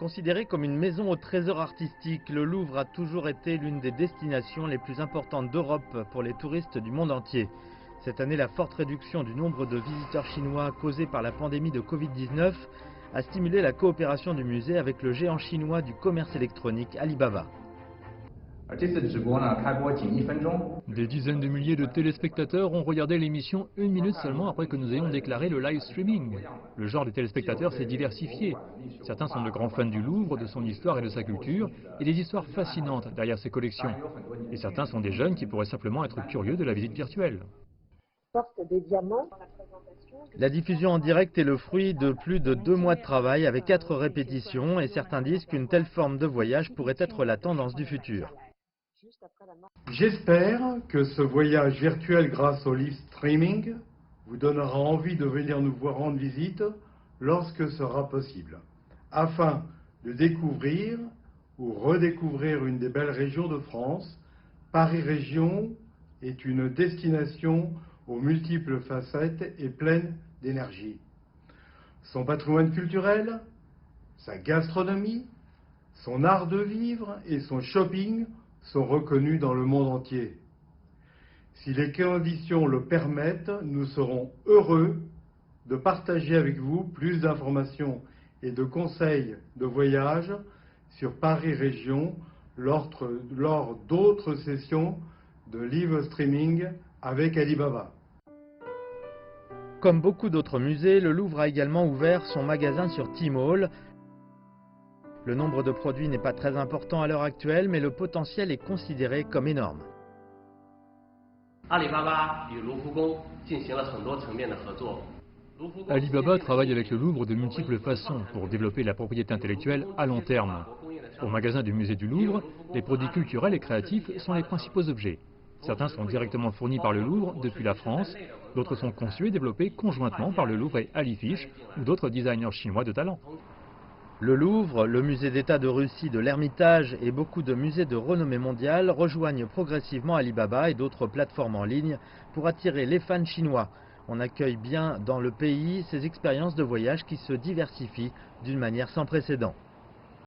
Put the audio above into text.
Considéré comme une maison au trésor artistique, le Louvre a toujours été l'une des destinations les plus importantes d'Europe pour les touristes du monde entier. Cette année, la forte réduction du nombre de visiteurs chinois causée par la pandémie de Covid-19 a stimulé la coopération du musée avec le géant chinois du commerce électronique Alibaba. Des dizaines de milliers de téléspectateurs ont regardé l'émission 1 minute seulement après que nous ayons déclaré le live streaming. Le genre des téléspectateurs s'est diversifié. Certains sont de grands fans du Louvre, de son histoire et de sa culture, et des histoires fascinantes derrière ses collections. Et certains sont des jeunes qui pourraient simplement être curieux de la visite virtuelle. La diffusion en direct est le fruit de plus de 2 mois de travail avec 4 répétitions et certains disent qu'une telle forme de voyage pourrait être la tendance du futur. J'espère que ce voyage virtuel grâce au live streaming vous donnera envie de venir nous voir rendre visite lorsque sera possible, afin de découvrir ou redécouvrir une des belles régions de France. Paris Région est une destination aux multiples facettes et pleine d'énergie. Son patrimoine culturel, sa gastronomie, son art de vivre et son shopping sont reconnus dans le monde entier. Si les conditions le permettent, nous serons heureux de partager avec vous plus d'informations et de conseils de voyage sur Paris Région lors d'autres sessions de live streaming avec Alibaba. Comme beaucoup d'autres musées, le Louvre a également ouvert son magasin sur Tmall. Le nombre de produits n'est pas très important à l'heure actuelle, mais le potentiel est considéré comme énorme. Alibaba travaille avec le Louvre de multiples façons pour développer la propriété intellectuelle à long terme. Au magasin du musée du Louvre, les produits culturels et créatifs sont les principaux objets. Certains sont directement fournis par le Louvre depuis la France, d'autres sont conçus et développés conjointement par le Louvre et Alifish ou d'autres designers chinois de talent. Le Louvre, le musée d'État de Russie de l'Ermitage et beaucoup de musées de renommée mondiale rejoignent progressivement Alibaba et d'autres plateformes en ligne pour attirer les fans chinois. On accueille bien dans le pays ces expériences de voyage qui se diversifient d'une manière sans précédent.